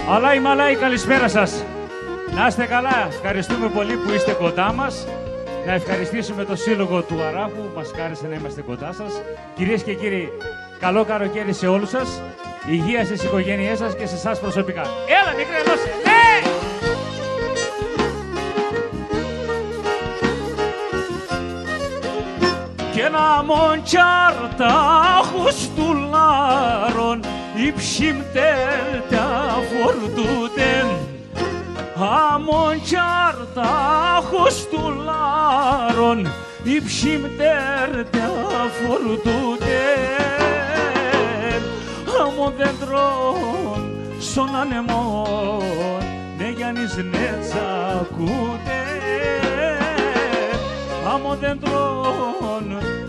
Αλάι μαλάι, καλησπέρα σας. Να είστε καλά, ευχαριστούμε πολύ που είστε κοντά μας. Να ευχαριστήσουμε το Σύλλογο του Αράχου που μας χάρισε να είμαστε κοντά σας. Κυρίες και κύριοι, καλό καλοκαίρι σε όλους σας. Υγεία στις οικογένειές σας και σε εσάς προσωπικά. Έλα μικρέ, δώσε! Ναι! Και να μοντζάρταχους του λάρων υψιμτέρτα φορτούτεν αμοντζάρταχους του λάρων υψιμτέρτα φορτούτεν αμοδέντρων σον ανεμόν ναι Γιάννης ναι τσακούτε αμοδέντρων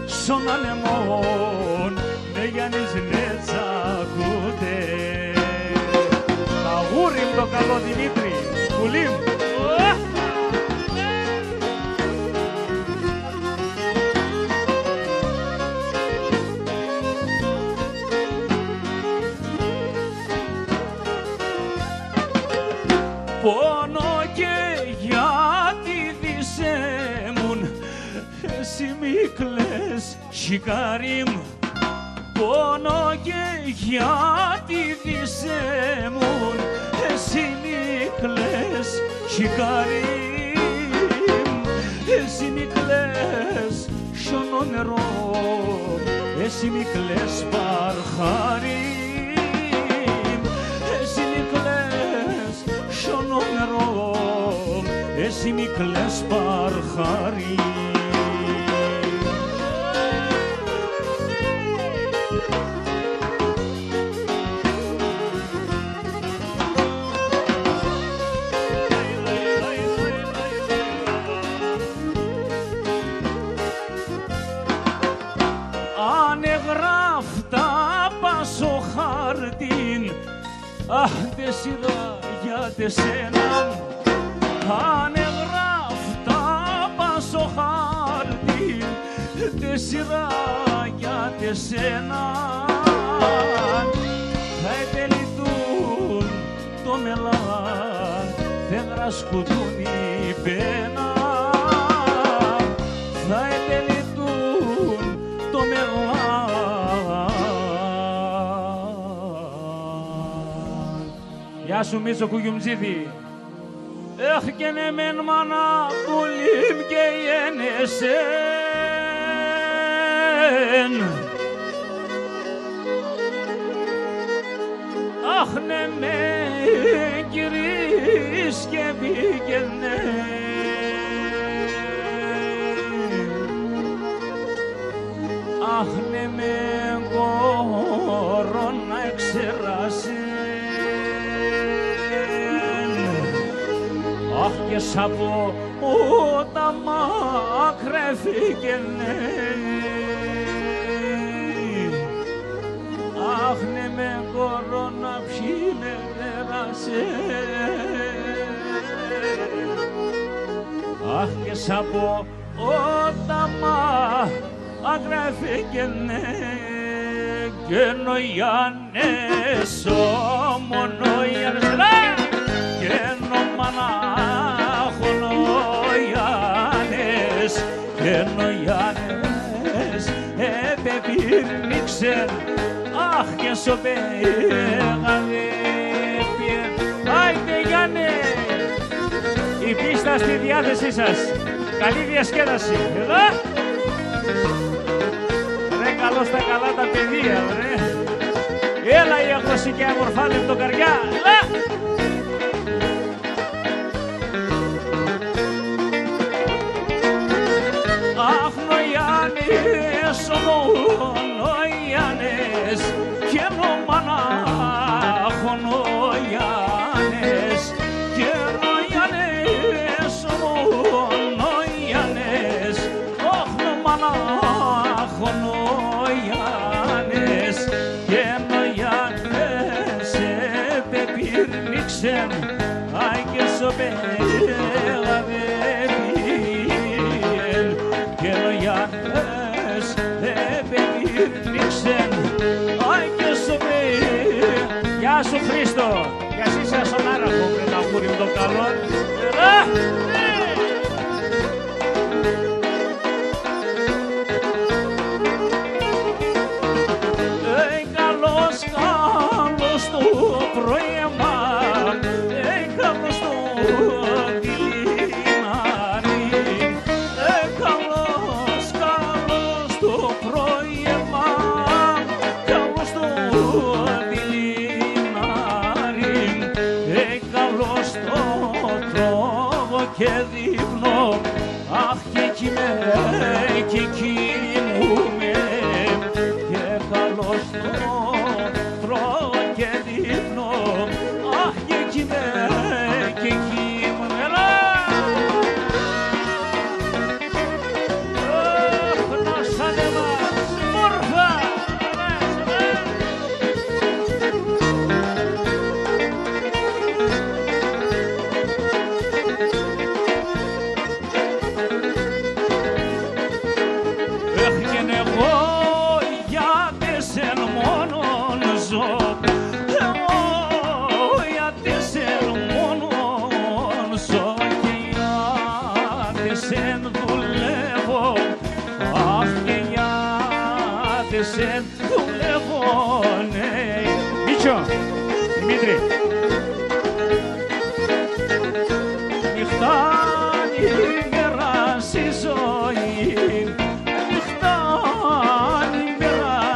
σον ανεμόν ναι Γιάννης ναι τσακούτε. Αγούρι μου το καλό Δημήτρη, πουλί μου. Πόνο και γιατί δισέμουν εσύ μη κλαις σικάρι μου. Πόνο και γιατί δισέμουν εσύ μη κλαις σικάρι. Εσύ μη κλαις σιωνό νερό, εσύ μη κλαις παρχάρι. Εσύ μη κλαις σιωνό νερό, εσύ μη κλαις παρχάρι. Ανεγράφτα πάσο χάρτην, αχ δε σειρά για τεσένα. Ανεγράφτα πάσο χάρτην, δε σειρά για τεσένα. Θα ετελειτούν το μελάν, δεν γρασκουτούν οι πένα. Θα ετελειτούν το μελάν. Γεια σου Μίτσο Κουγιουμτζίδη. Έχ και ναι μεν μάνα πουλίμ και γενεσέν. Αχ ναι με κυρίς και πήγαινε. Αχ ναι με γόρο να εξεράσει. Αχ και σαπώ τα μάκρα φύγαινε. Αχ ναι με γόρο να πιει με νεράσε. Αχ και σαπώ τα μάκρα φύγαινε. Και ενώ οι Ιάννες μόνο οι Ιάννες και ενώ μανάχων ο Ιάννες και ενώ οι Ιάννες επεπήρνηξεν αχ και σοπέγανε πιεν. Άιτε Γιάννε, η πίστα στη διάθεσή σας. Καλή διασκέδαση. Εδώ. Ρε καλώς τα καλά τα παιδεία, ρε. Έλα η αγνώση και αμορφάλη το καρδιά. Έλα. Αχ, ο Ιάννης, ο Ιάννης, και ο μανάχων ο Ιάννης, και ο Ιάννης, ο Ιάννης, αχ, ο μανάχων ο Ιάννης, και ο Ιάννης επεπήρνηξεν, αι και σοπέλαβε. Γεια σου Χρήστο, για εσείς σας καλόν. Καλώς, καλώς το πρωίμα, καλώς το τυλινάρι, καλώς, καλώς το πρωίμα, καλώς το τυλινάρι, καλώς το τρώγω και δείπνω, αχ και κοιμούμαι, και καλώς το τρώω και δείπνω, αχ και κοιμούμαι. Να σ' ανεβάς, μόρφα! Έχγεν εγώ γιατί σεν μόνον ζω, εγώ γιατί σεν μόνον ζω και γιατί σεν δουλεύω, αχ και γιατί σεν δουλεύω, ναι. Μίτσο, Δημήτρη. Νυχτάνει μέρα στη ζωή,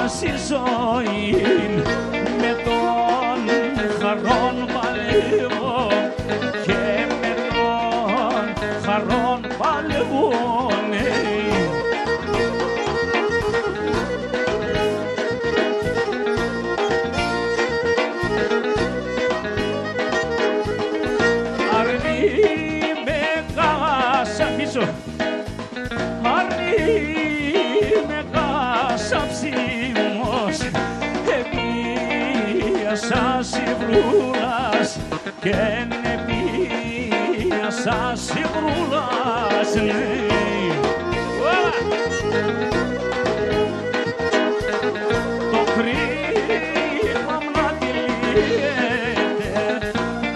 στη ζωή, με τον χαρόν παλεύω και με τον χαρόν παλεύω, ναι. Αρνή με κασαφίσω, αρνή με κασαψίμος, επίασας η βρούλας και επίασας η βρούλας, ναι. Το κρίμα να τυλίγεται,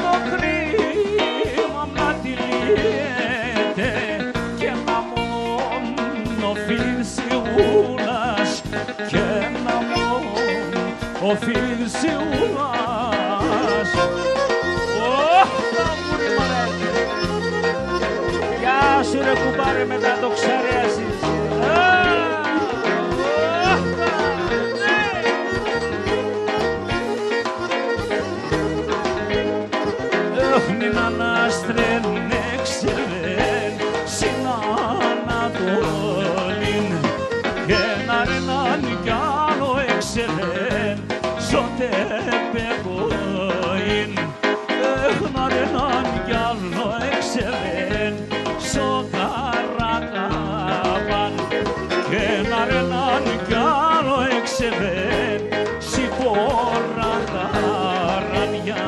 το κρίμα να τυλίγεται και να μόνο φιλσιούλας και να μόνο ο φιλσιούλας. Γεια σου ρε κουμπάρε με τα τοξαρέσεις. Μην αναστρενέξελεν στην Ανατολήν και να ρενάν κι άλλο εξελεν ζώτε πεγωήν, να ρενάν κι άλλο εξελεν ζω καρακάβαν και να ρενάν κι άλλο εξελεν σηκώρα καρανιά.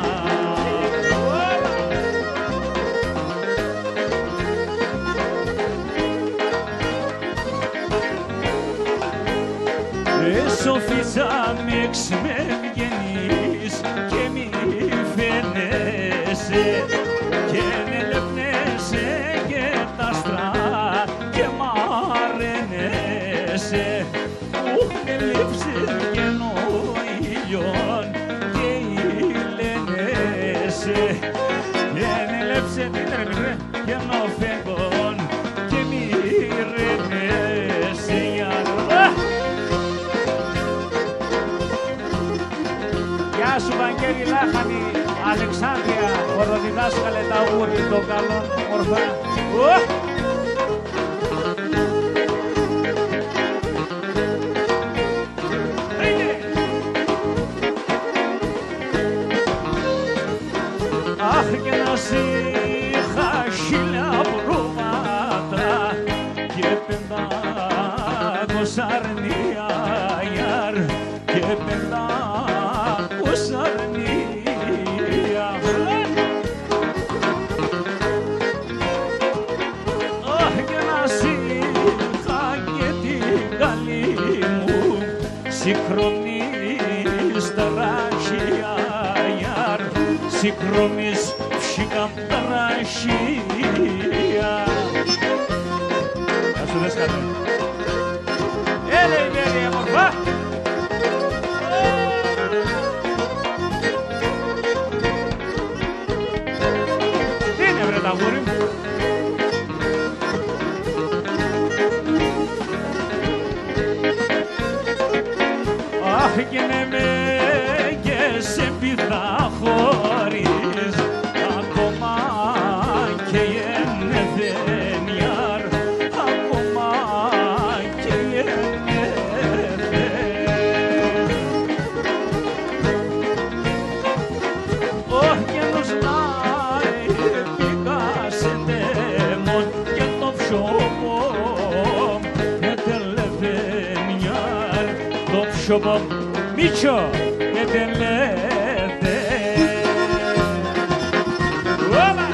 Σοφίτσα με ξεμευγενείς και μη φαίνεσαι και ελευνέσαι και τα άστρα και μ' αρενέσαι. Ουχ με λείψεις γένο ήλιον και ηλενέσαι και ελεύσε την τρεμμυρέ γένο φεγγόν και μη ρενέσαι. Γεια σου Βαγγέλη Λάχανη, Αλεξάνδρεια, οροδιδάσκαλε τα ούρη των καλών μορφά. Αχ και να σ' είχα 1000 προβάτρα και 500 αρνία και 500 αρνία. Αχ και να σ' είχα και την καλή μου σύγχρονη στραχία, σύγχρονης σίκα πρασία. Να σου δες κάτι. Έλα η Μέλη αμορφά. Τι είναι βρε τα γούρι μου. Αχ και ναι με και σε πηδά χωρίς ακόμα και ενεθένιαρ, ακόμα και ενεθέν. Όχι και νος να επικάσεν τέμον και το ψωμό και τελεθένιαρ, το ψωμό Μίτσο και τελέθε. Όπα!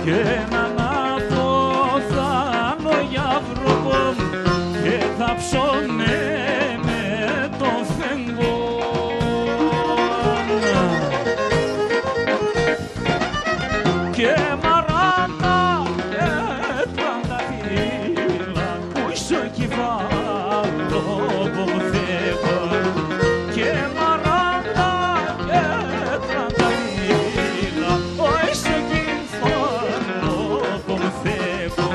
Και έναν αποθάνω για βρωπό και θα ψώνε με το φεγγό. Και μαράτα και τρανταφύλλα που είσαι κυβάλλο ποθέκο. Και μαράτα και τρανταφύλλα που είσαι κυβάλλο ποθέκο.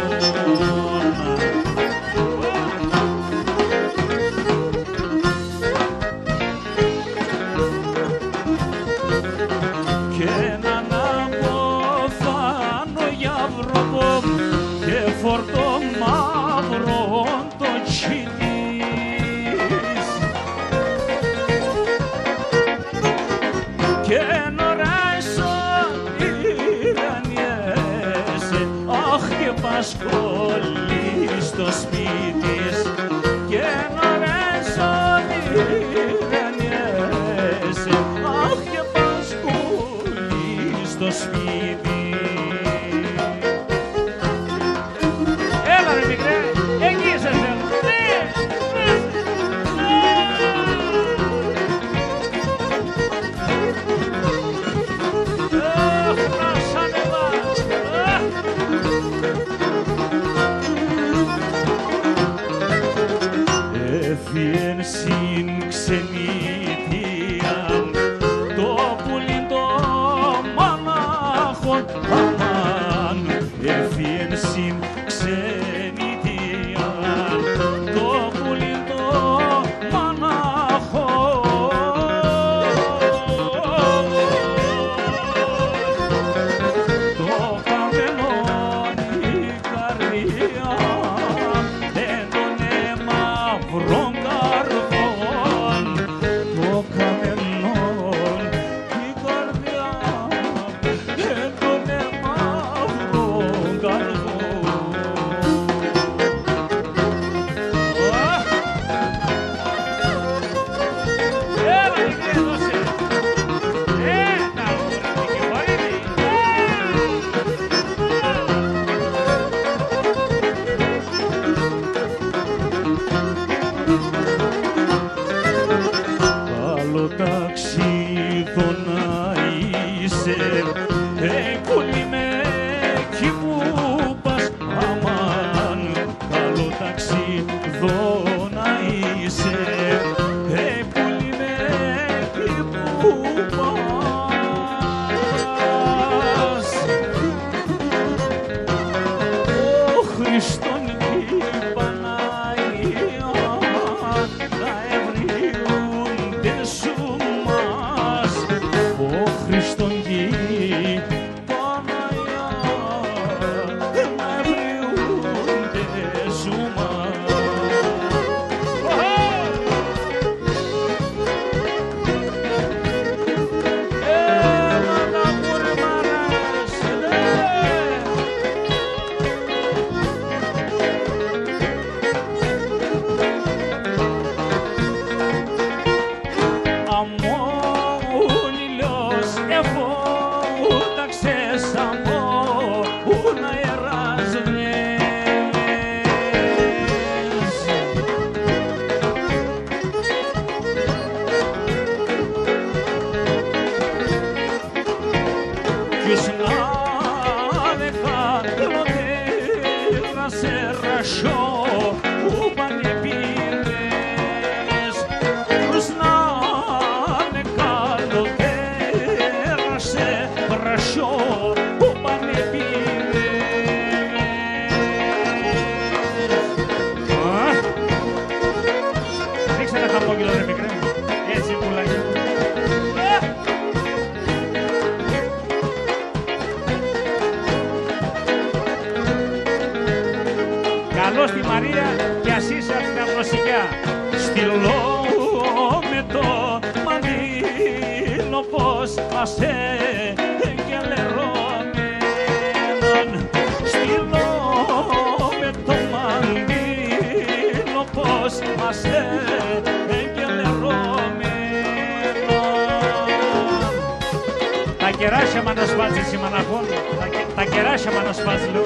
Και έναν και φορτώ μαύρο το τσιτής και νωρέσω τυραννιέσαι, αχ και πασκόλει στο σπίτης και νωρέσω τυραννιέσαι, αχ και πασκόλει στο σπίτι. Έφυγεν συν ξενιτίαν το πουλί το μονάχον αμάν. Έφυγεν συν ξενιτίαν το πουλί το μονάχον. Το καμενόν η καρδιά δεν τον μαυρόν καρβόν, το καμενόν η καρδιά δεν τον μαυρόν. Μαρία και Ασίσα από την Αυλωσικιά. Στείλω με το μαντήλο πως μας έγγελε ρωμένον. Στείλω με το μαντήλο πως μας έγγελε ρωμένον. Τα κεράσια μ' ανασπάζει εσύ μαναχών, τα κεράσια μ' ανασπάζει λέω.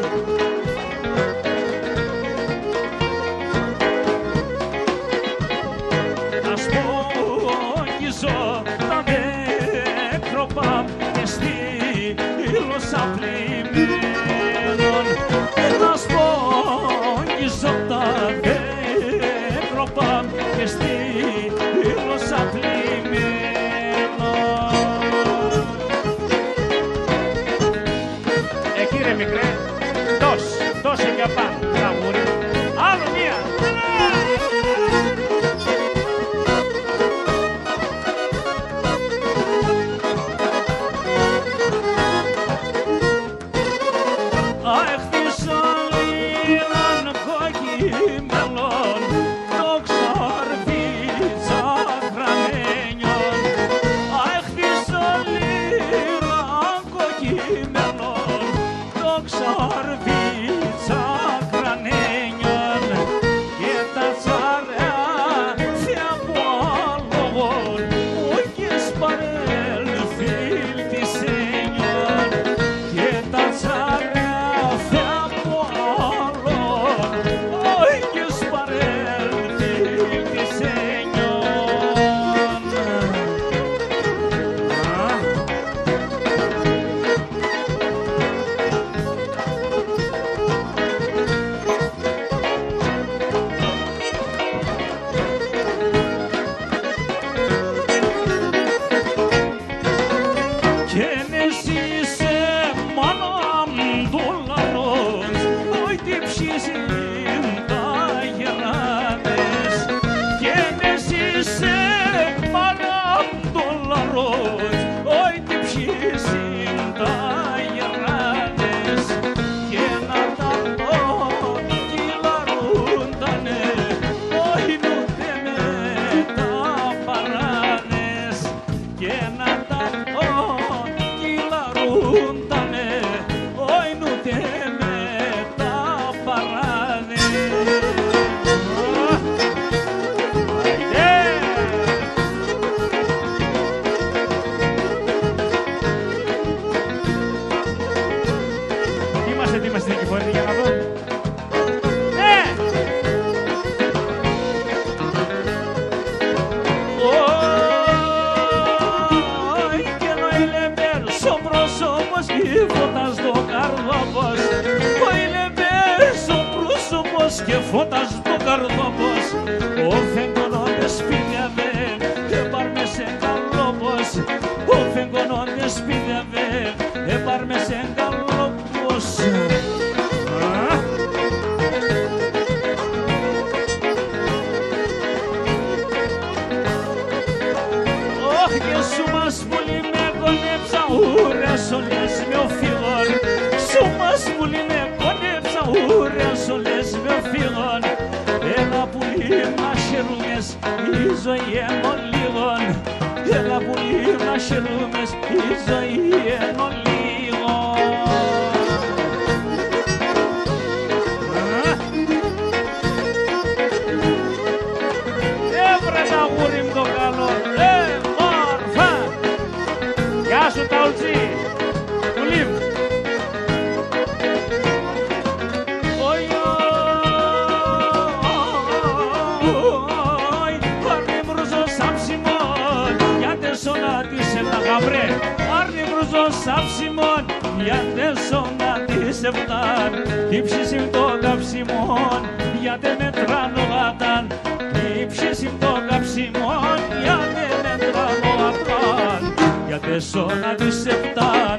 Τα νεκροπάμ και στείλω σαν πλημμένον. Να σπόγγιζω τα νεκροπάμ και στείλω σαν πλημμένον. Κύριε μικρέ, δώσε για πάνω τραγούδι. Άλλο μία. Και φώτας το καρδόπος, ο φεγγονόντες πηγαβέ, επάρ με σε καλόπος, ο φεγγονόντες πηγαβέ, επάρ με σε καλόπος. Ωχ και σου μας πολύ με κονέψα, ούρες όλες με ο φύγων, σου μας πολύ με κονέψα, ούρες όλες με ο φύγων. Έλα πουλί να χαιρούμες, η ζωή ενώ λίγον. Έλα πουλί να χαιρούμες, η ζωή ενώ λίγον. Έβρε τα γούρι μου το καλό, μόρφα. Γεια σου Ταουλτζή, πουλί μου. Άρνη βρουζό σαψιμόν, γιατί σώνα της εφτάν, ύψισιμ το καψιμόν, γιατί μετράνω γατάν, ύψισιμ το καψιμόν, γιατί μετράνω γατάν, γιατί σώνα της εφτάν,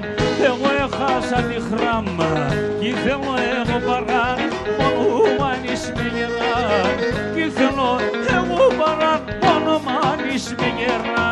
εγώ έχασα τη χράμα, κι θέλω εγώ παράν, μόνο μάνης με γεράν, κι θέλω εγώ παράν, μόνο μάνης με γεράν.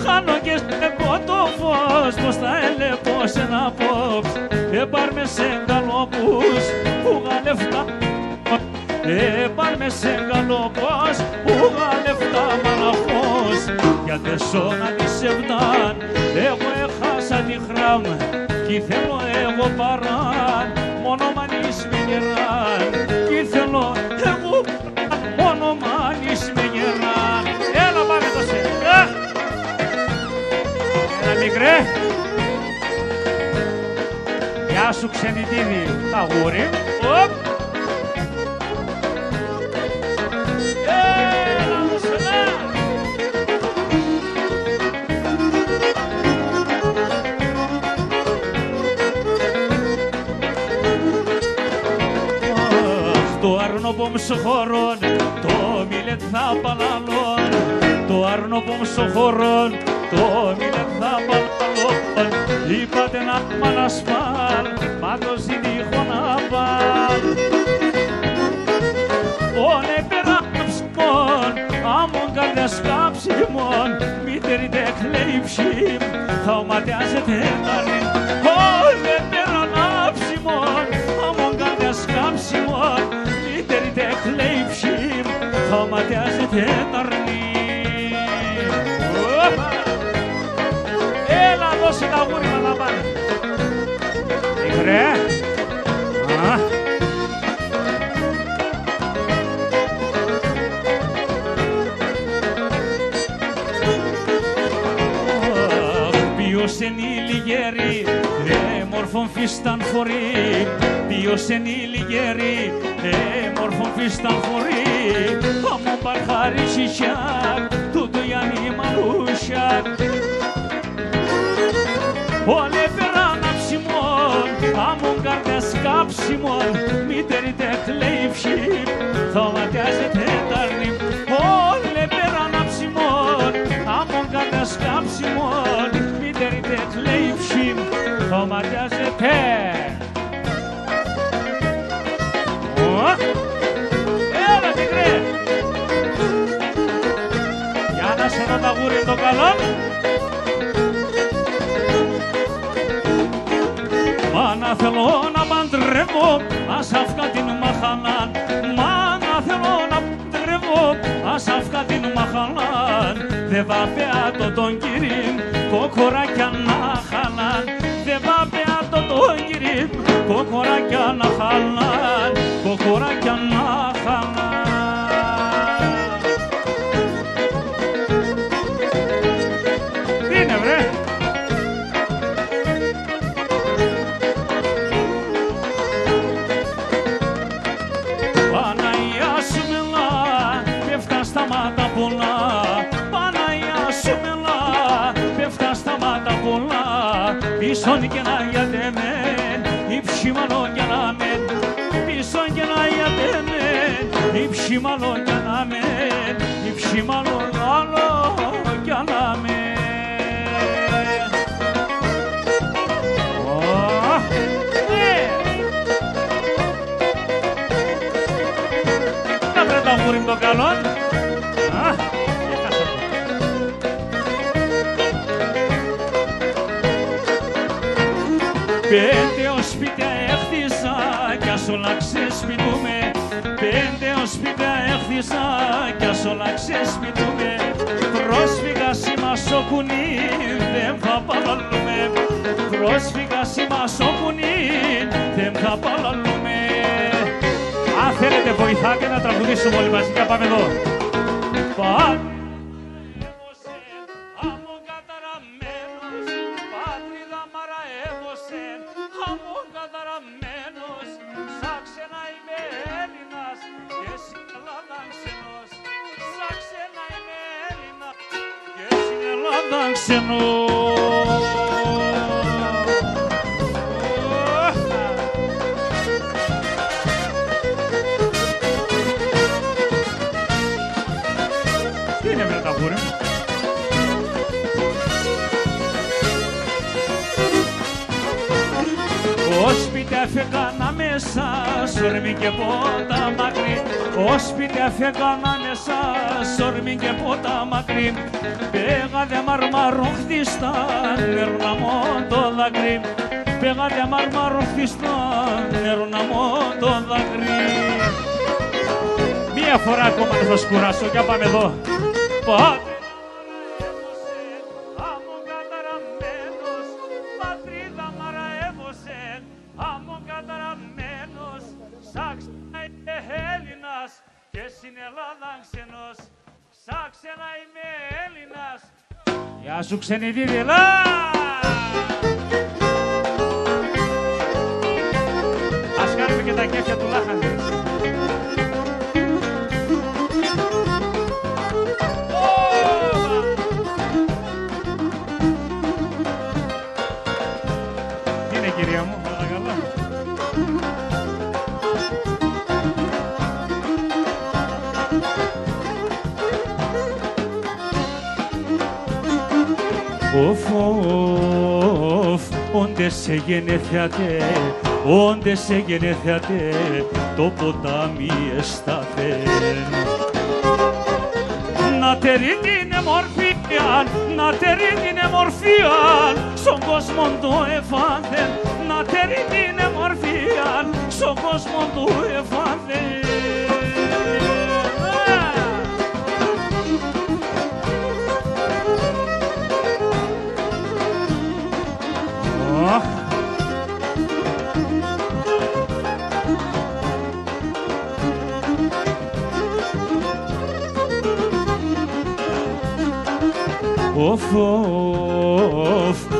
χάνω και στεκώ το φως, πως θα ελεγώ σε ένα απόψε. Πάρ' με σε γαλόπους που γαλεφτά, πάρ' με σε γαλόπους που γαλεφτά μαλαφός. Για τεσσόνα της εβδάν εγώ έχασα τη χράμ κι θέλω εγώ παράν μόνο μανείς με γεράν. Κι θέλω εγώ μόνο μανείς με γεράν. Έλα πάμε το σε. Έλα μικρέ. Γεια σου ξενιτίδη, τα γούρι. Έλα δώσε να. Το αρνοπομ σοχωρών, το μίλετ θα παλαλών. Το αρνοπομ σοχωρών, το μίλετ θα παλαλών. Είπατε να μανασπάλ, πάντως ζητήχω να πάλ. Όνε περάψιμον, άμον καρδιάς κάψιμον, μήτερη τεκλέιψιμ, θα οματιάζετε ταρνήν. Όνε περάψιμον, άμον καρδιάς κάψιμον, μήτερη τεκλέιψιμ, θα οματιάζετε ταρνήν. Έλα δώσε τα γούρι να πάνε. Μικρέ. Ποιος εν η λιγέρη, μόρφων φίσταν φορεί. Ποιος εν η λιγέρη, μόρφων φίσταν φορεί. Αμον παρχάρι σισιάκ, τούτο Γιάννη μαλούσιακ. Όλε περάναψιμον, άμον καρδιάς κάψιμον, μήτερη τεκλέιψη, θα οματιάζετε ταρνή. Όλε περάναψιμον, άμον καρδιάς κάψιμον, μήτερη τεκλέιψη, θα οματιάζετε. Έλα μικρέ. Για να σε δω τα γούρι το καλό. Μάνα θέλω να παντρεύω, ας αυκά την μαχαλάν. Μάνα θέλω να παντρεύω, ας αυκά την μαχαλάν. Δε βαπεάτο τον κύριν, κοκοράκια να χαλάν. Δε βαπεάτο τον κύριν, κοκοράκια να χαλάν. Κοκοράκια να χαλάν. Τι είναι βρε? Μάτα πολλά, Παναγιά σου μελά, πέφτα στα μάτα πολλά, πίσω και να γιατεμέν, υψημαλό και να μεν, πίσω και να γιατεμέν, υψημαλό και να μεν, υψημαλό και να μεν. Να βρε τα μούρι το καλό. Πέντε σπίτια έχτισα κι ας όλα ξεσπιτούμε. Πέντε σπίτια έχτισα κι ας όλα ξεσπιτούμε. Πρόσφυγα σήμα στο κουνί, δεν θα παλαλούμε. Πρόσφυγα σήμα στο κουνί, δεν θα παλαλούμε. Αν θέλετε βοηθάτε να τραγουδήσουμε όλοι μαζί. Για πάμε εδώ. Τι είναι με τα γούρι μου? Σπίτι έφεγα να με ανάμεσα σ' και πότα μακρύ. Ω σπίτι αφέγαν ανάμεσα σ' και πότα μακρύ. Πέγατε μαρμαροχτίστα νερό να μόντο δάκρυ. Πέγατε μαρμαροχτίστα νερό να μόντο δάκρυ. Μία φορά ακόμα να σας κουράσω, για πάμε εδώ. Πάτε. Και στην Ελλάδα ξενός, σαν ξένα είμαι Έλληνας. Γεια σου ξενιδίδη, ελά! Ας κάνουμε και τα κέφια του λάχαντη. Τι είναι κυρία μου, παρακαλώ. Όντες σε γενέθιατε, όντες σε γενέθιατε, το ποτάμι εστάθεν. Να τερεί την εμορφίαν, να τερεί την εμορφίαν, στον κόσμο του εφάνθεν. Να τερεί την εμορφίαν, στον κόσμο του εφάνθεν.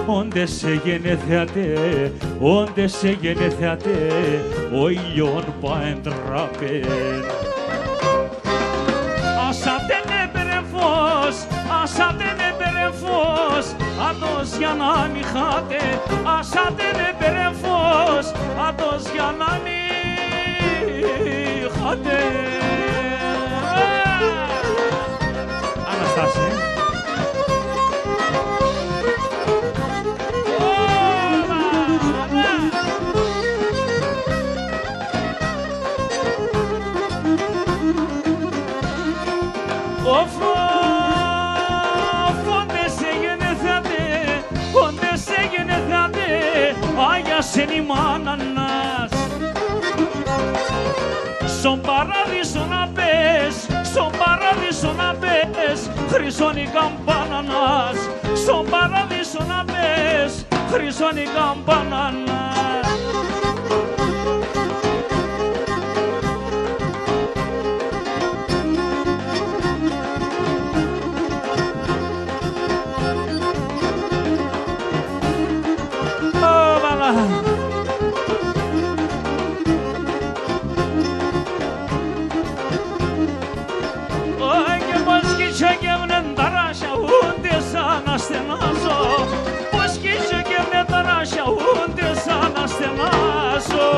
Όντες σε γενέθιατε, όντες σε γενέθιατε, ο ήλιον παεντράπεν. Ασάτεν έπαιρε φως, ασάτεν έπαιρε φως, άτος για να μη χάτε. Ασάτεν έπαιρε φως, άτος για να μη χάτε. Αναστάση. Όντες σε γενέθιατε, όντες σε γενέθιατε, Άγια σεν η μάνα μας. Στον παράδεισο να πες, στον παράδεισο να πες, χρυσώνει η καμπάνα μας. Στον παράδεισο να πες, χρυσώνει η καμπάνα μας. Και πως κιτσοκεύνεν τα ράσια ούτε σαν να στενάζω. Πως κιτσοκεύνεν τα ράσια ούτε σαν να στενάζω.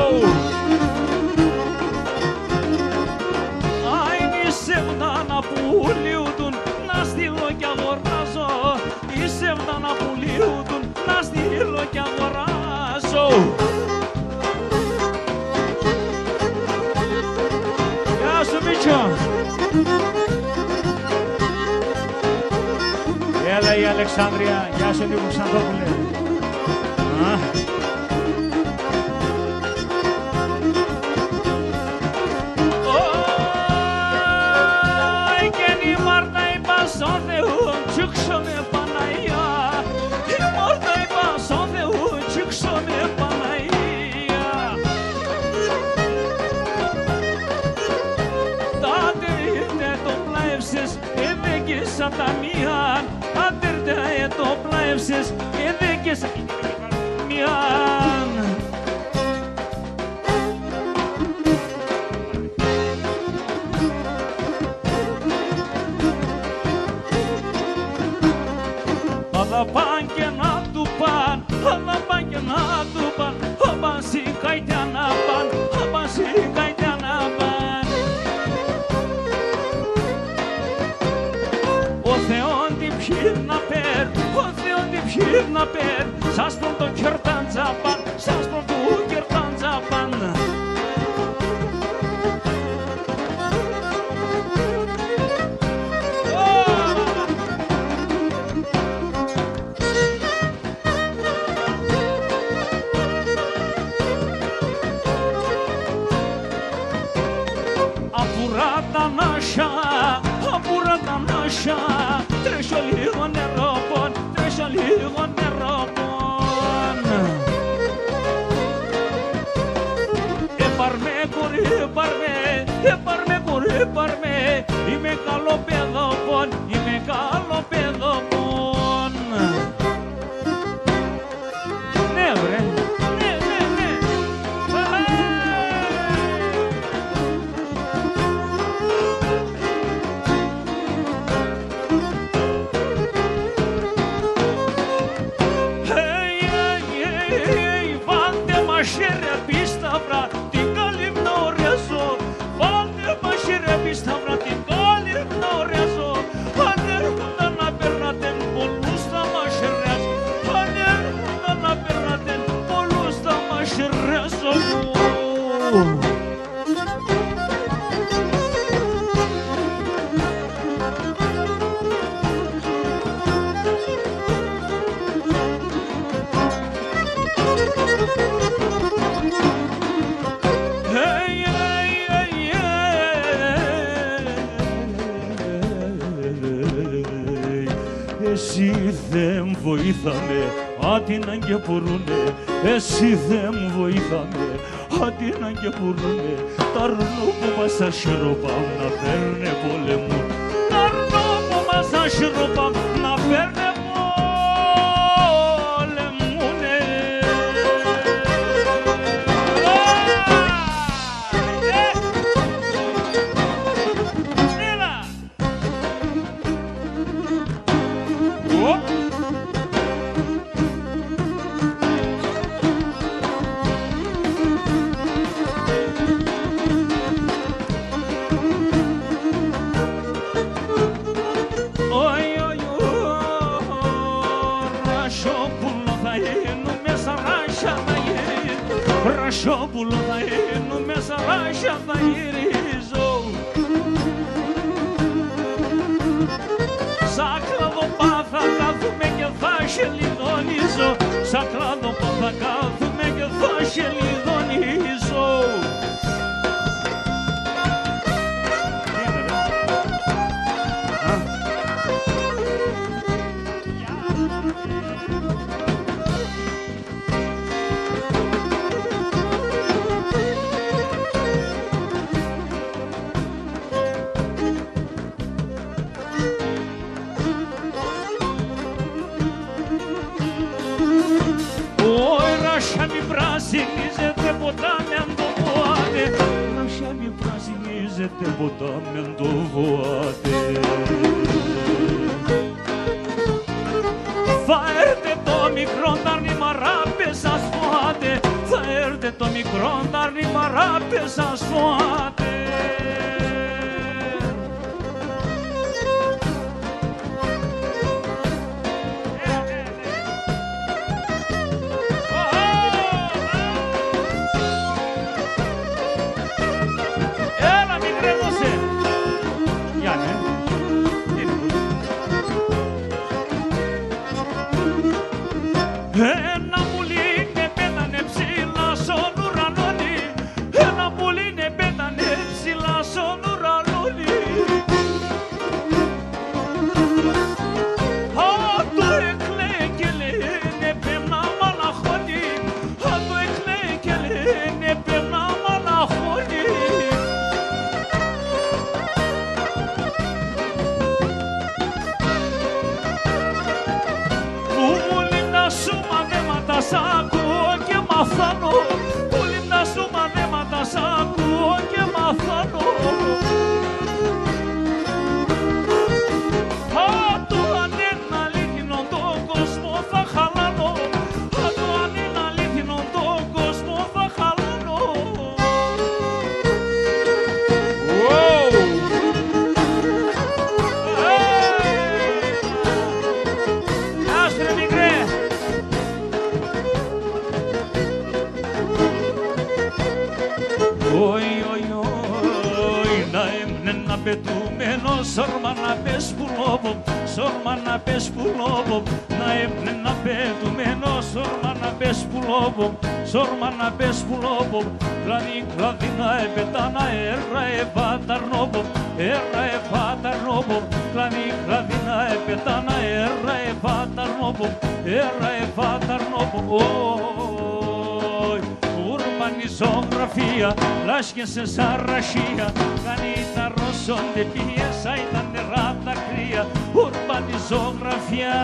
Άιν σέβτα να πουλιούτουν να στείλω κι αγοράζω. Η σέβτα να πουλιούτουν να στείλω κι αγοράζω. Γεια σου Μίτσο. Έλα η Αλεξάνδρεια, γεια σου Νίκο Ξανθόπουλε. Και η Μάρτα είπα στον Θεού, τσούξω με Παναγία. Η Μάρτα είπα στον Θεού, τσούξω με Παναγία. Τότε ήρθε το πλάευσες, εδέκησα τα μία. Άντερτε το πλάευσες, εδέκησα μία. Αλλά παν και να του παν, αλλά παν και να του παν, απαν σηκайте να παν, απαν σηκайте να παν. Ο Θεόν την πιέρ να πέρ, ο Θεόν την πιέρ να πέρ, σας πρώτο κερταν τζαπαν, σας πρώτο κερταν τζαπαν. λίγο νερό. Πάρμε κορί, πάρμε, είμαι καλό παιδοπον, είμαι καλό παιδοπον. Ναι, βρε, ναι. Βάλτε μαχαίρια πίσταυρα, την καλή γνωρίζω. Σταύρα την κόλλη γνωρίζω. Αν έρχονταν να περνάτε πολλούς θα μαχαιρές. Αν έρχονταν να περνάτε πολλούς θα μαχαιρέζω. Εσύ δεν βοήθαμε, άτινα και πουρούνε. Εσύ δεν βοήθαμε, άτινα και πουρούνε. Τα αρνό που μας ασχεροπάμ να παίρνε πολεμούν. Τα αρνό που μας ασχεροπάμ να παίρνε πολεμούνε. Ρασόπουλο θα είναι, μέσα ράσια θα γυρίζω. Σαν κλαδοπά θα κάθουμε και θα χελιδονίζω. Σαν κλαδοπά θα κάθουμε και θα χελιδονίζω. Πρασινίζεται ποτάμι αν το βοάτε. Ράσια μη πρασινίζεται ποτάμι αν το βοάτε. Θα έρθει το μικρό ταρνιμαράπε σας φοάτε. Θα έρθει το μικρό ταρνιμαράπε σας φοάτε. Ένα πουλί πέτανε ψηλά στον ουρανόνι. Ένα πουλί πέτανε ψηλά στον ουρανόνι. Αυτό εκλαίει και λένε πέμνα μαλαχώνει. Αυτό εκλαίει και λένε πέμνα μαλαχώνει. Σ' ακούω και μαθάνω, πολύ τα σου μανέματα σ' ακούω και μαθάνω. Αν το αν είναι αλήθινο τον κόσμο θα χαλάνω. Αν το αν είναι αλήθινο τον κόσμο θα χαλάνω. Άστρε μικρέ. Να έμεινε να πετούμενο, σόρμα να πες πουλόβο, σόρμα να πες πουλόβο. Να έμεινε να πετούμενο, σόρμα να πες που λόγω, σόρμα να πες που λόγω, κλαδί, κλαδίνα, επετάνα, έρα, ευάταρνόβο, έρα, ευάταρνόβο, κλαδί, κλαδίνα, επετάνα, έρα, ευάταρνόβο, έρα, ευάταρνόβο, Ουρμπανιζογραφία, λάσκεσαι σαν ρασία, κάνει τα ρώσονται πιέσα, ήταν νερά τα κρύα, ουρμπανιζογραφία.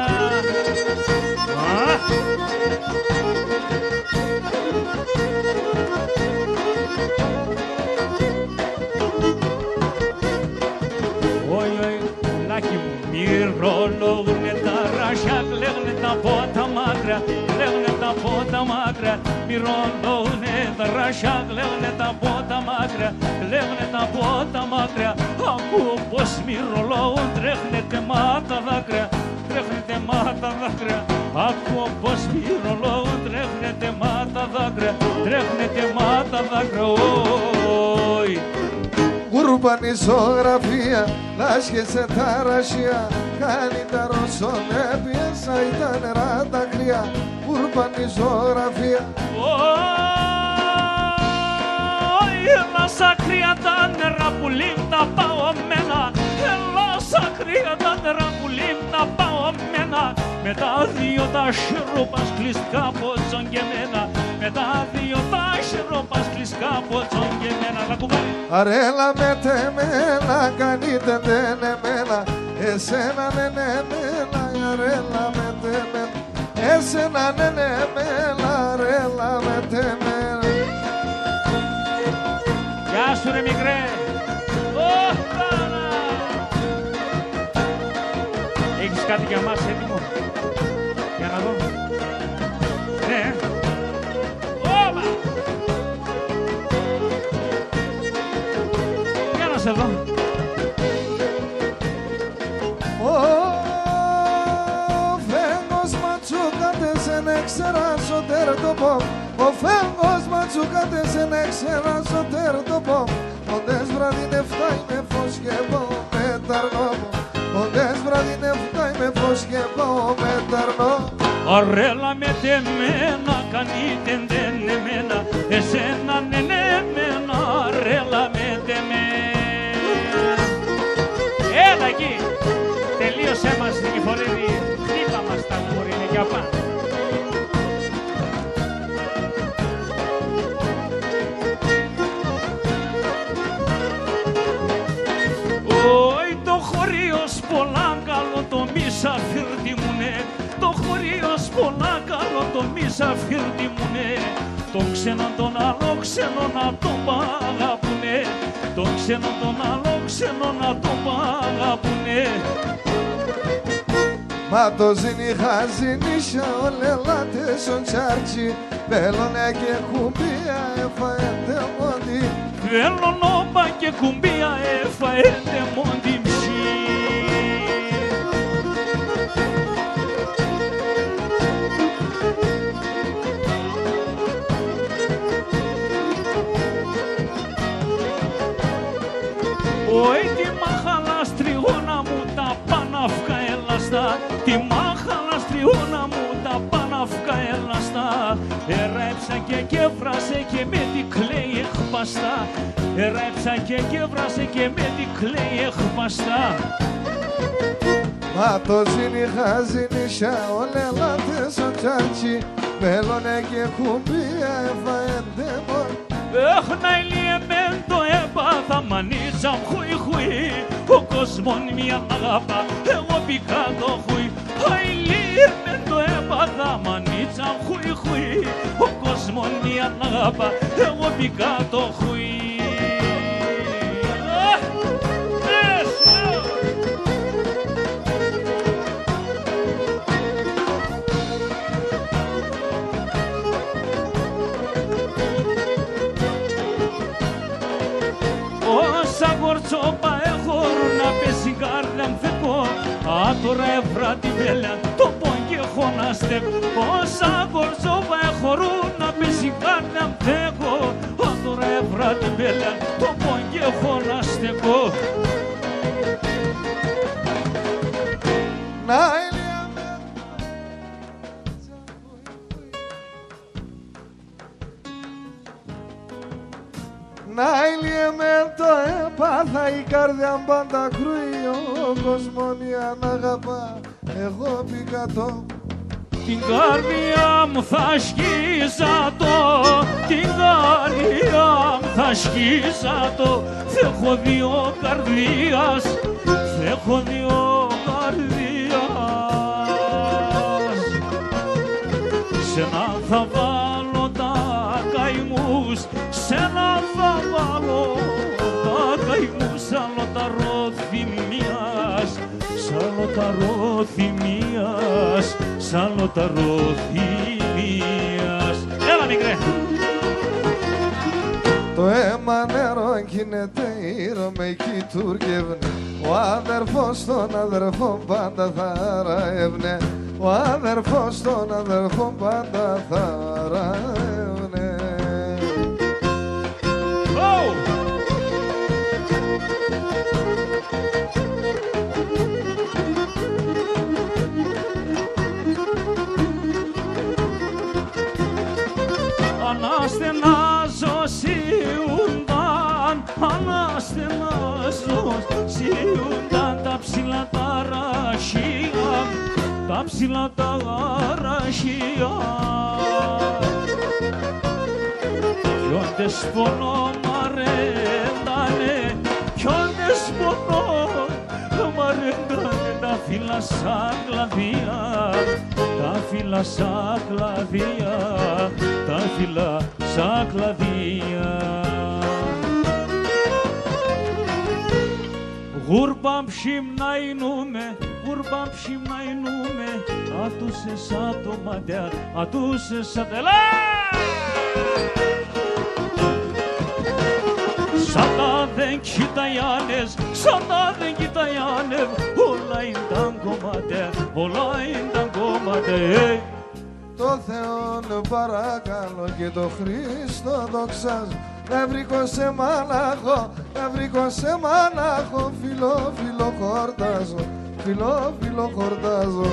Πουλάκι μου, μυρολογούνε τα ράσια, κλαίγουνε τα πότα μάκρια, κλαίγουνε τα πότα μάκρια, μυρολογούνε τα ράσια, κλαίγουνε τα πότα μάκρια, κλαίγουνε τα πότα μάκρια. Ακούω πως μυρολογούν, τρέχνετε μάτα δάκρυα, τρέχνετε μάτα δάκρυα. Ακούω πως μυρολογούν, τρέχνετε μάτα δάκρυα, τρέχνετε μάτα δάκρυα. Ουρμπανιζογραφία, λάσχεσαι τα ρασία, κάνει τα ρωσονέπιεσα, ήταν νερά τα κρύα. Ουρμπανιζογραφία. Έλα σαν κρύα τα νερά που λίμτα πάω μένα, έλα σαν κρύα τα νερά που λίμτα πάω μένα. Με τα δύο τα σιρόπας κλειστικά ποτσον και μένα, με τα δύο τα σιρόπας κλειστικά ποτσον και μένα. Να κουβάρει. Αρέλα με τεμένα, κάνετε δεν εμένα, εσένα ναι ναι εμένα, αρέλα με τεμένα, εσένα ναι ναι εμένα, αρέλα με τεμένα. Γεια σου ρε μικρέ. Έχεις κάτι για μας έτοιμο? Για να δω. Ναι. Όπα. Για να σε δω. Ο φέγγος ματσούκατες εν εξεράσω τερτοπό, ο φέγγος ματσούκατες εν εξεράσω τερτοπό, οντες βραδινευτά είμαι φως και πάω με ταρνόμο, οντες βραδινευτά είμαι φως και πάω με ταρνόμο. Αρέλα με τεμένα, κανείτε δεν εμένα, εσένα ναι ναι εμένα, αρέλα με τεμένα. Έλα εκεί, τελείωσέ μας Νικηφορίδη, χτύπα μας τα μουρίνε για πάνω. Όι το χωρίο πολλά καλό το μισαφίρτι μου ναι, το χωρίο πολλά καλό το μισαφίρτι μου ναι, το ξένο τον άλλο ξένο να τον παγαπουνε, το ξένο τον άλλο ξένο να τον παγαπουνε. Μα το ζήνιχα ζήνισα ολελάτε στον τσάρτσι, βέλονα και κουμπία εφαέντε μόντι, βέλονόπα και κουμπία εφαέντε μόντι μισή. Ωι τη μάχαλα στριγώνα μου τα παναύκα ελαστά, τη μάχαλα στριγώνα μου τα παναύκα ελαστά. Ερέψα και έβρασε και με τη κλαίει εχπαστά, ερέψα και έβρασε και με τη κλαίει εχπαστά. Μα το ζήνιχα ζήνισα ολελάτε στον τσάρτσι, βέλονα και κουμπία εφαέντε μόντι. Έχνα ηλιεμέντο έπαθα μανίτσα χουι χουι, ο κόσμον μια αγάπα, εγώ πήκα το χουι. Ηλιεμέντο έπαθα μανίτσα χουι χουι, ο κόσμον μια αγάπα, εγώ πήκα το χουι. Όσα γορτσόπα έχω να πέσει κάρδια μφεκό, άτορα έβρα τη βέλα το πόγγι έχω να στεκώ. Όσα γορτσόπα έχω να πέσει κάρδια μφεκό, άτορα έβρα τη βέλα το πόγγι έχω να στεκώ. Να ηλιεμέ το έπαθα η καρδιά πάντα κρούει ο κοσμόνια να αγαπά εγώ πικατώ. Την καρδιά μου θα σκίζα το, την καρδιά μου θα σκίζα το. Θ' έχω δύο καρδίας, θ' έχω δύο καρδίας. Σένα θα βάλω τα καημούς, σένα θα βάλω τα καημούς. Άλλο τα ροθυμίας, άλλο τα ροθυμίας, άλλο τα ροθυμίας. Έλα μικρέ! Το αίμα νερό γίνεται η Ρωμαϊκή Τουρκεύνη. Ο αδερφός τον αδερφό πάντα θα ραεύνε. Ο αδερφός τον αδερφό πάντα θα ραεύνε. Αναστενάζω σιούνταν, αναστενάζω σιούνταν τα ψηλά τα ραχεία, τα ψηλά τα ραχεία. Κι όντες πονώ μ' αρέντανε, κι όντες πονώ μ' αρέντανε τα φύλλα σαν κλαδία, τα φύλλα σαν κλαδία, τα φύλλα σαν κλαδία. Γουρμπαμ ψήμνα εινούμε, γουρμπαμ ψήμνα εινούμε, ατούσες άτοματιά, ατούσες ατελά! Σαν τα δεν κοιταγιάνες, σαν τα δεν κοιταγιάνες, όλα ήταν κομμάτια, όλα ήταν κομμάτια. Το Θεόν παρακαλώ και το Χριστό δοξάζω. Να βρήκω σε μάναχο, να βρήκω σε μάναχο. Φιλό, φιλό χορτάζω, φιλό, φιλό χορτάζω.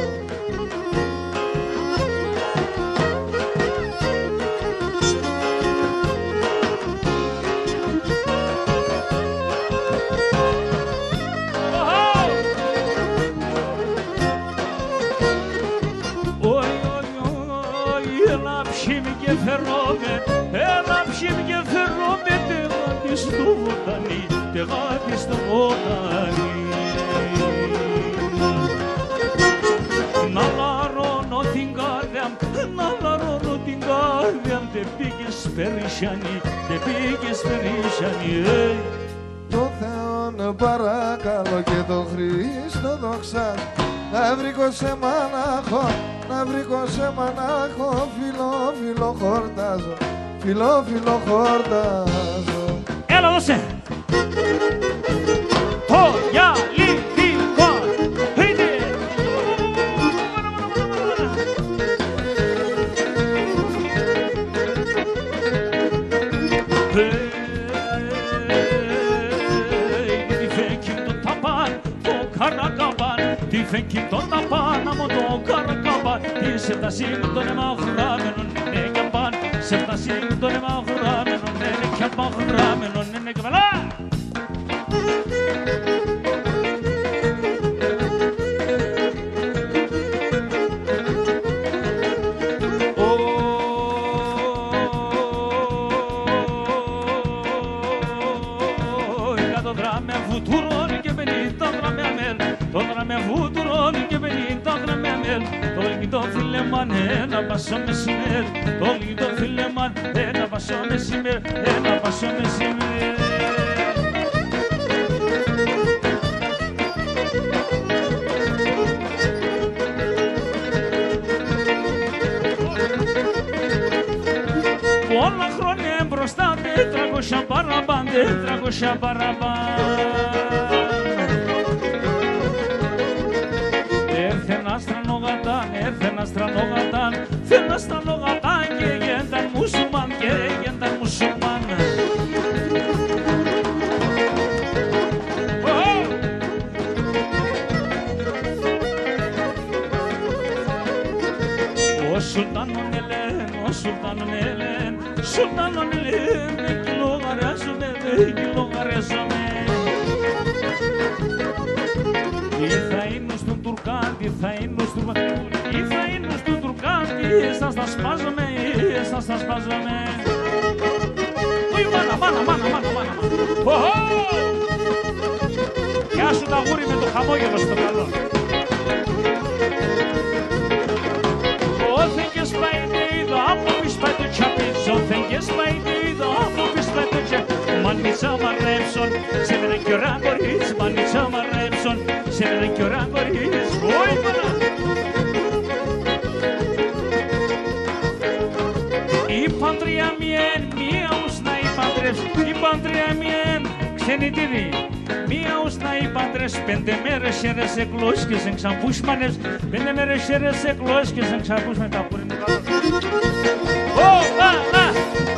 Έλα ψήμι και φερόμαι τεγάπη στο βοτανί, τεγάπη στο βοτανί. Να λαρώνω την καρδιά μου, να λαρώνω την καρδιά μου, δεν πήγες περίσσιανη, δεν πήγες περίσσιανη. Το Θεόν παρακαλώ και το Χριστό δοξάζω. Να βρήκω σε μάναχο, να βρήκω σε μανάχο. Φιλό, φιλό χορτάζω, φιλό, φιλό χορτάζω. Έλα δώσε! Το γυαλίδικο! Χείτε! Τι φέκει το ταπάν, το καρακαμπάν, τι φέκει το ταπάν, αμώ το καρακαμπάν, τι σε τα σύμπτων εμαγουραμένων είναι και πάν, σε τα σύμπτων εμαγουραμένων είναι και απαγουραμένων είναι και παλά. Ένα πασό μεσημέρι, το λιτό φιλεμάν, ένα πασό μεσημέρι, ένα πασό μεσημέρι. Πολλά χρόνια μπροστά, 400 παραπάν, 400 παραπάν. Έρθε ένα στρανογατάν, έρθε ένα στρανογατάν, θέλ' ένα στρανογατάν και γένταν μουσουλμάν, και γένταν μουσουλμάν. Ο Σουλτάνον Ελένο, Σουλτάνον Ελέν, Σουλτάνον Ελέν, εκεί λογαράζομαι, εκεί λογαράζομαι. Τι θα είναι στον Τουρκάν, τι θα είναι στον Τουρκάν, τι θα είναι στον Τουρκάν, εσάς θα σπάζομαι, εσάς θα σπάζομαι. Ουι, μάνα. Γεια σου τα γούρι με το χαμόγελο στο καλό. Όθεν και σπάει νείδα, άμα μη σπάει το τσαπίτσο, όθεν και σπάει νείδα, άμα μη σπάει το τσαπίτσο. Μανίτσα μαρρέψον, σε μένα κι ωραία κορίτσι, μανίτσα μαρρέψον, σε μένα κι ωραία κορίτσι. Ουι, μάνα. Είπαν τρία μιέν, μία ους να υπαντρεύσει, είπαν τρία μιέν, ξενιτήρι. Μία ους να υπαντρεύσει, 5 μέρες χέρες εκλώσεις και σε ξαμπούσμανες, 5 μέρες χέρες εκλώσεις και σε ξαμπούσμανες, τα πούρει μου καλά. Ω, να,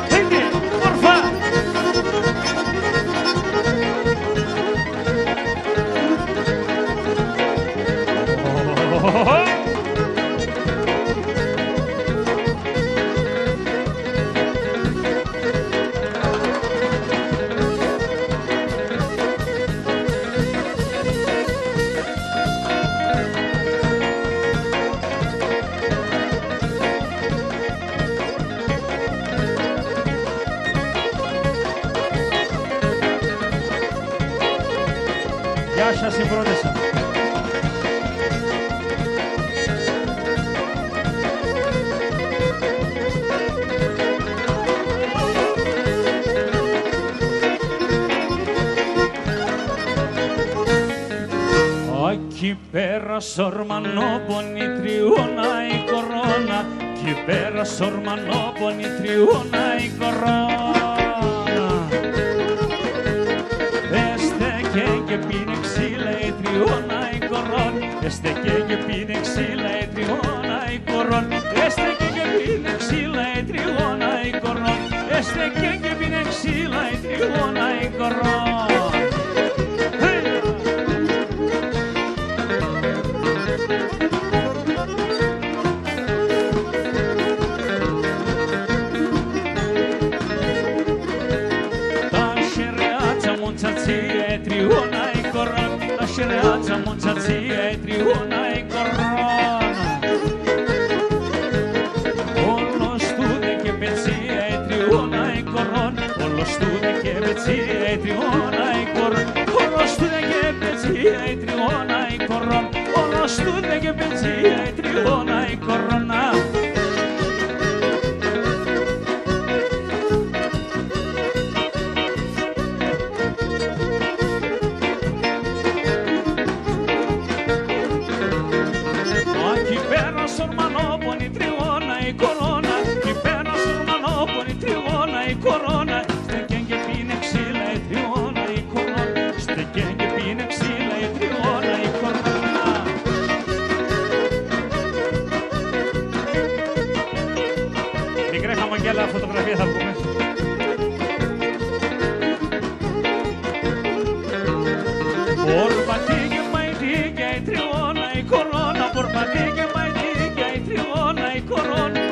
χέιντε, μορφά. Γεια σας, συμπρόνεσα. Εκεί πέρα σορμανόπονη τριώνα η κορώνα, εκεί πέρα σορμανόπονη τριώνα η κορώνα. Έστεκε και πίνε ξύλα η τριώνα η κορώνα, έστεκε και πίνε ξύλα η τριώνα η κορώνα, έστεκε και πίνε ξύλα η τριώνα η κορώνα, έστεκε και πίνε ξύλα η τριώνα η κορώνα. Șereața munțație, triuna e corona. Olo stude che beție, triuna e corona. Olo stude che beție, triuna e corona. Olo stude che beție, triuna e corona. Olo stude che beție, triuna e corona. Χαμογέλα φωτογραφία θα πούμε. Πορπατήκε μαϊτήκε η τριώνα η κορώνα, πορπατήκε μαϊτήκε η τριώνα η κορώνα.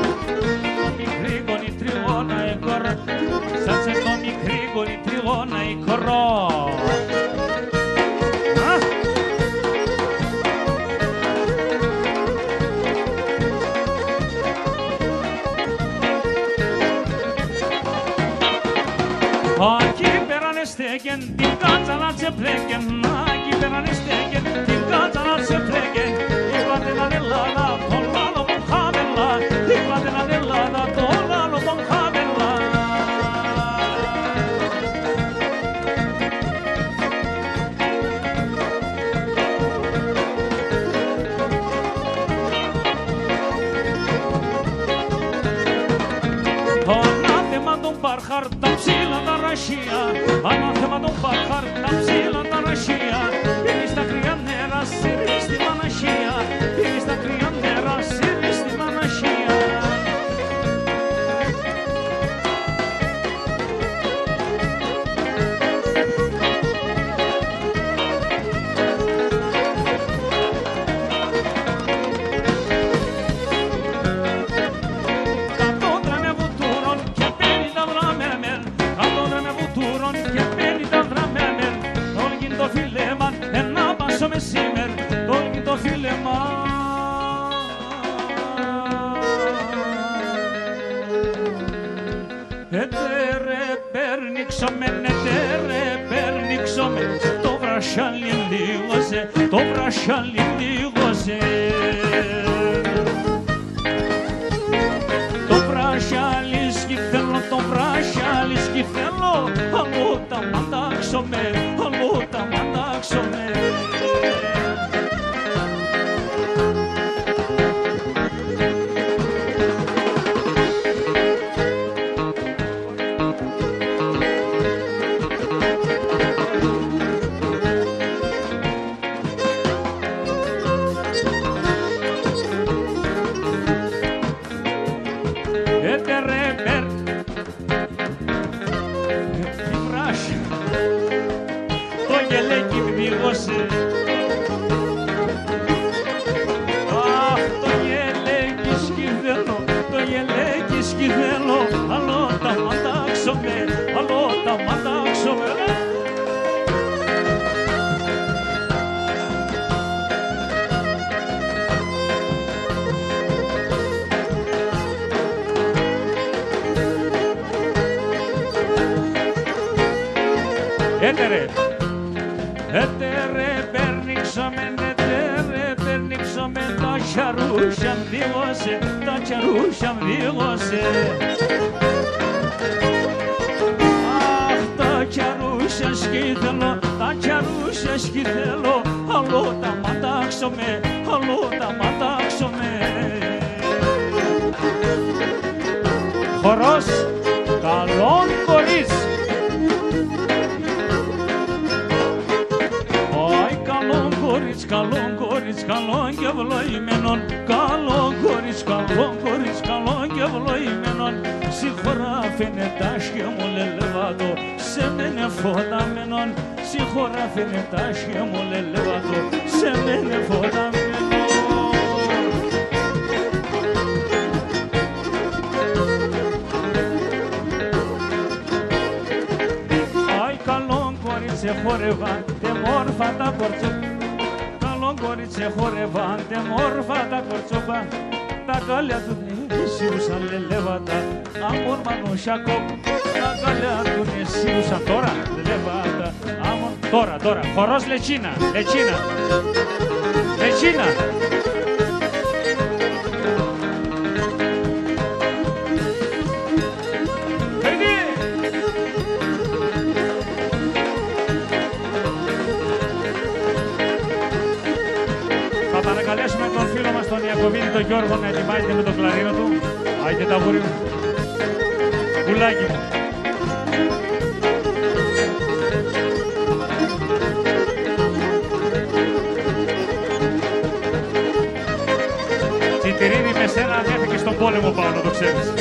Το μικρή γονή τριώνα η κορώνα, σαν σε το μικρή γονή τριώνα η κορώνα. Aquí perane stegen, din casa la ce plegen. Aquí perane stegen, din casa la ce plegen. Iba de la tola lo bon habella. Iba de la tola lo bon habella. Ανάθεμα τον παρχάρ τα ψήλα τα ρασία. Ανάθεμα τον παρχάρ τα ψήλα τα ρασία. Πήγε στα κρύα νερά, σύρει στη Μανασία. Πήγε στα κρύα νερά, σύρει στη Μανασία. Έτερε περνίξομαι, έτερε περνίξομαι, το βρασιάλι λίγωσε, το βρασιάλι λίγωσε. Το βρασιάλι σκυθέλω, το βρασιάλι σκυθέλω, αλλού τα μαντάξομαι, αλλού τα μαντάξομαι. Αχ, το γελέκι σκυδέλο, το γελέκι σκυδέλο, αλλό τα μαντάξομαι, αλλό τα μαντάξομαι. Έτερε, έτερε περνίξαμε, έτερε περνίξαμε, τα τσαρούσια μδίγωσε, τα τσαρούσια μδίγωσε. Αχ, τα τσαρούσια σκυθέλω, τα τσαρούσια σκυθέλω, αλλού τα μαντάξομαι, αλλού τα μαντάξομαι. Χορός καλών κορίς. Καλόν κορίτσι, καλόν και ευλογημένον, καλόν κορίτσι, καλόν κορίτσι, καλόν και ευλογημένον. Συγχωράφαινε τα άσχια μου λελεβάτο, σε μένε φωταμένον. Συγχωράφαινε τα άσχια μου λελεβάτο, σε μένε φωταμένον. Αι καλόν κορίτσι χορεύατε μόρφα τα κορτσόπια. Κορίτσε χορεύαντε μόρφα τα κορτσόπα, τα κάλια του νησίουσαν λελεύατα, αμον μανουσιακό, τα κάλια του νησίουσαν τώρα λελεύατα, αμον Τώρα, χορός Λετσίνα, Λετσίνα, Λετσίνα. Παρακαλέσουμε τον φίλο μας τον Ιακωβίνη τον Γιώργο να ετοιμάζεται με το κλαρίνο του. Άιτε τα γούρι μου. Πουλάκι μου. Τσιτηρίνη με σένα ανέφηκε στον πόλεμο πάω να το ξέρεις.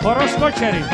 Χορός Κότσερη.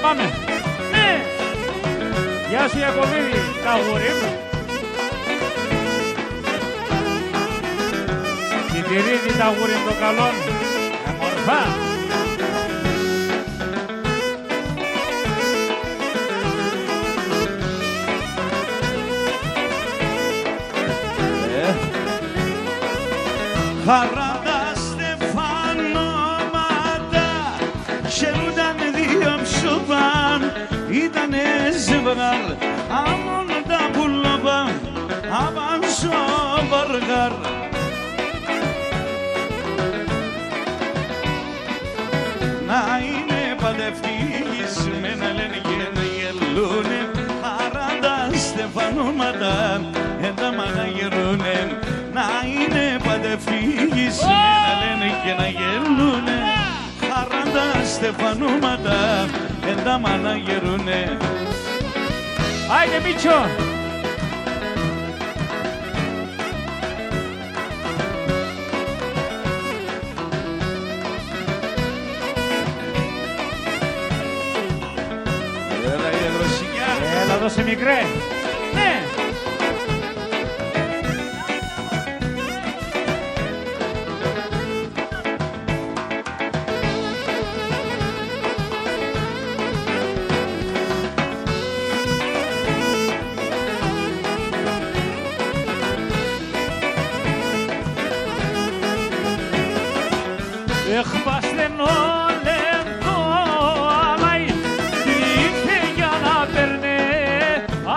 πάμε. Ναι. Γεια σου Ιακωβίδη, τα αγόρι μου. Συντηρίδη τα αγόρι το καλόν. Μορφά. Χαράντα στεφανώματα χαιρούνταν δύο ψωβάν, ήτανε ζευγάρ, αμόν τα πουλόβα, αμάνσο βαργάρ. Να είναι παντευτυχισμένα λένε και να γελούνε, χαράντα στεφανώματα τα μαγαγερούνε. Να είναι παντευτυχισμένα λένε και να γελούνε, χαράντα στεφανώματα τα μαγαγερούνε. Άιντε Μίτσο! Έλα η Ευρωσικιά. Έλα δώσε μικρέ. Ναι. Εχπαστενό λεπτό αλάι ήρθε για να περνέ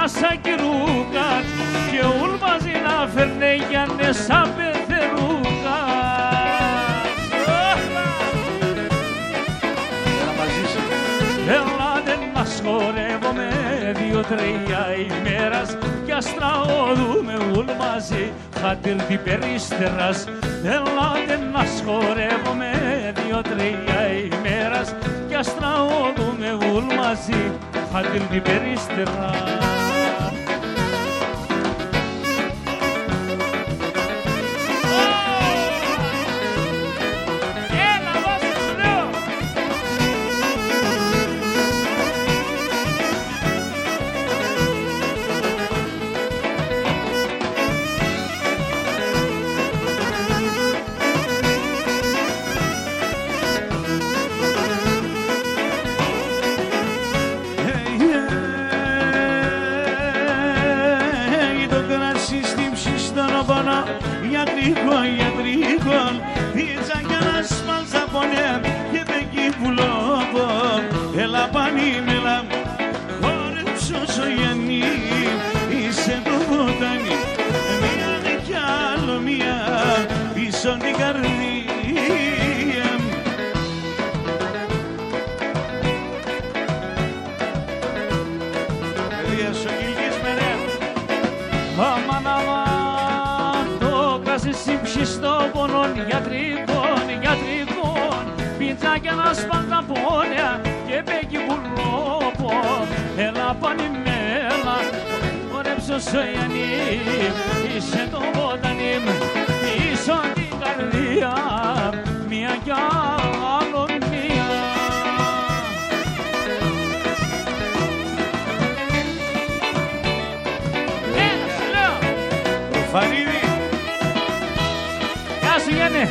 άσα κυρούκας και ούλ μαζί να φέρνε για νεσα πεθερούκας. Έλατε να σχορεύομαι 2-3 ημέρας κι ας τραωδούμε ούλ μαζί χατήρ την περίστερας. Έλατε να σχορεύομαι 2-3 ημέρας κι ας τραωδούμε ούλ μαζί χατήρ την περίστερας. Γιατρικό, πίτσα για να σπάλτσα πονέ και πεκί πουλόβο. Έλα πανίμελα, χόρεψω Σογιαννή, είσαι το βοτάνι, μία δε κι άλλο μία πίσω την καρδία. Παιδιά σου κυλκείς με ρε, αμάν αμάν. Σύμψιστο πονών γιατρικών πίτσα και να σπάντα πόνια και πέκει πουλόπο. Έλα πανημέλα, χορέψω Σογιαννή, είσαι το βότανι, πίσω την καρδία, μία κι άλλον μία. Ένα σου λέω Ρουφανίδη. Γεια σου Γιάννη.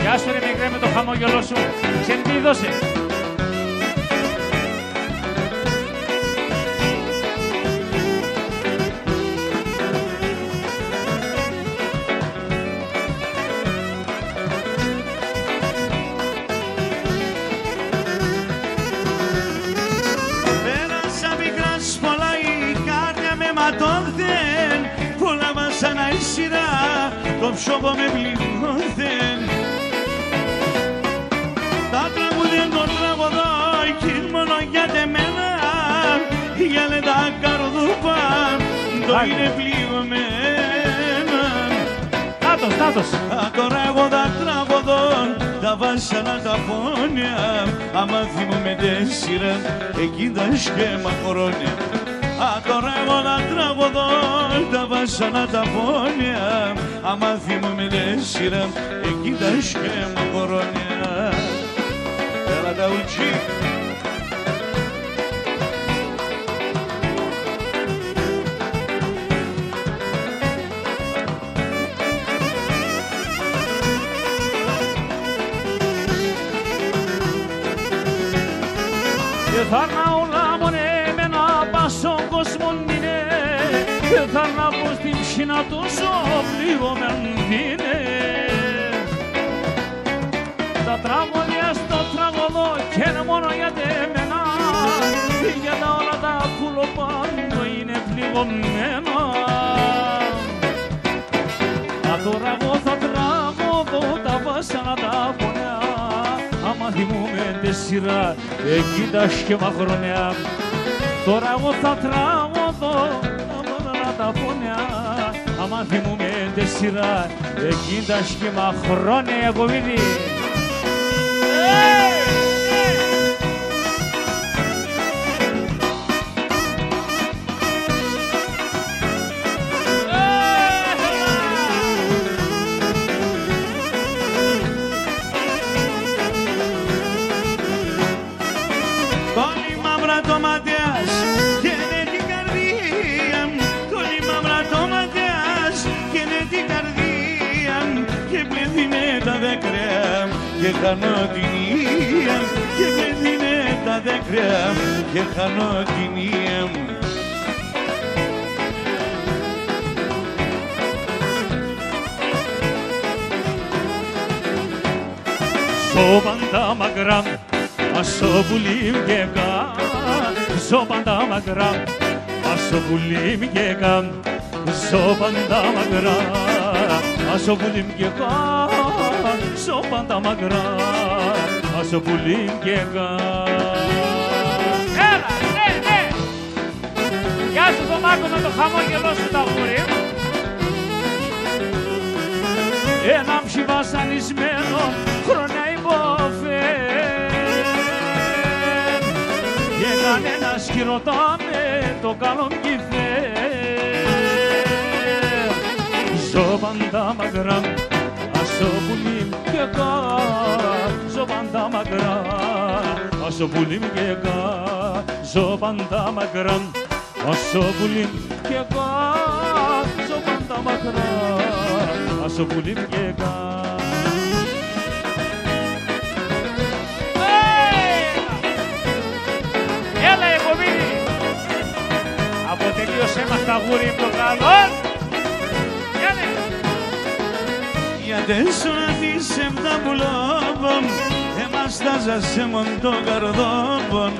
Γεια σου ρε μικρέ με το χαμόγελό σου. Ξέρει τι δώσε. Πέρασα μικρά σπολά η κάρδια με ματώθεν. Πουλάβα σαν αίσθητα το ψώπο με πληγώθεν. Τα τραγούδια των τραγωδό κι μόνο για τεμένα, για λένε καρδούπα το είναι πληγωμένα. Νάτος. Τα τραγωδό τα βάσανα τα πόνια, άμα θυμούμε 4 εκείνας και μακρόνια. Τώρα εγώ να τραγωδώ τα βάσανα τα πόνια, άμα θυμούμε 4 εκείνας και μακρόνια. Παγαουτσί. Και θα να όλα μονέμενα πάσο κόσμο είναι και θα να πω στην ψήνα τόσο πλήγομεν είναι. Τα τραγωδία στο τραγωδό και είναι μόνο για εμένα για τα όλα τα κουλοπάνω είναι πληγωμένα. Μα τώρα εγώ θα τραγωδώ τα βάσανα τα πονέα άμα θυμούμε τη σειρά εκεί τα σχέμα χρονιά. Τώρα εγώ θα τραγωδώ τα πονέα άμα θυμούμε τη σειρά εκεί τα σχέμα χρόνια κοβίδι. Και χάνω την ία και με δίνε τα δάκρυα και χάνω την ία μου. Ζώπαν τα μακρά, ασο πουλίμ και καν. Ζώπαν τα μακρά, ασο πουλίμ και καν. Ζώπαν τα μακρά, ασο πουλίμ και καν. Ζώπαν τα μακρά, ασο πουλίμ και καν. Έλα, ναι! Γεια σου το Μάκο με το χαμόγελό σου τα γούρι. Ένα μψι βασανισμένο χρόνια υποφέρ και κανένας χειρωτά με το καλό κυφέρ. Ζώπαν τα μακρά, ασο πουλίμ και καν. Ζώπαν τα μακρά, ασο πουλίμ και καν. Ζώπαν τα μακρά, ασο πουλίμ και καν. Ζώπαν τα μακρά, ασο πουλίμ και καν. Έλα Εκοβίδη, αποτελείωσέ μας τα γούρι το καλό. Για τέσσερα της επταπουλόπων εμαστάζα σε μοντό καρδόπων.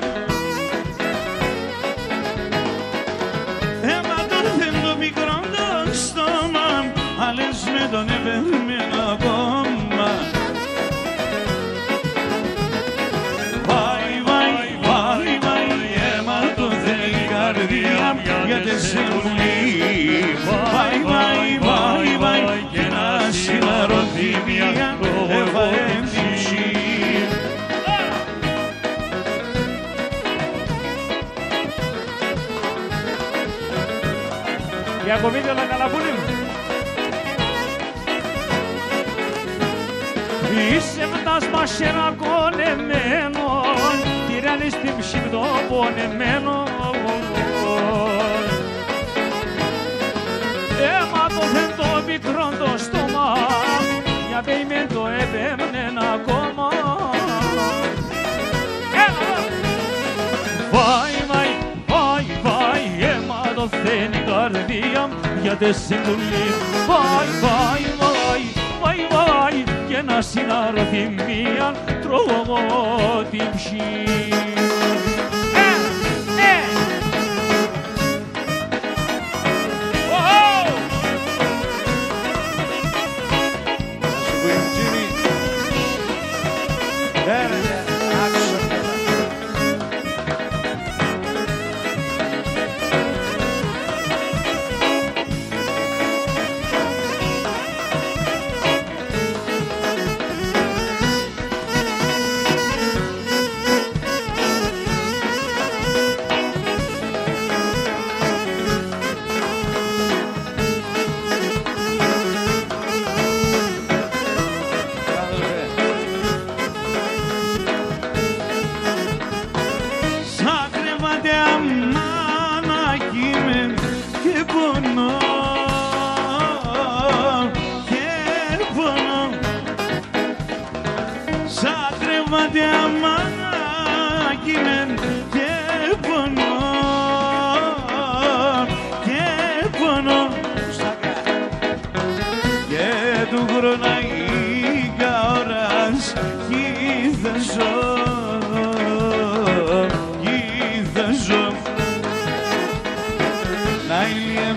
Έματωθεν το μικρό το στόμα άλλες με τον επέμενο ακόμα. Έματωθεν η καρδιά για τέσσερα πουλί. Και να συναρωθεί μια ευαέντηση. Ιακωβίδη όλα καλά πουλί μου. Είσαι φτάσμα σερακονεμένο τυράννη στην ψυχτό πονεμένο. Έματωθεν το μικρό το στόμα για πέιμεν το επέμνεν ακόμα. Βάι, έματωθεν η καρδία για τε συμβουλή. Βάι, και να συναρωθεί μία τρογότυψη. ηλιέ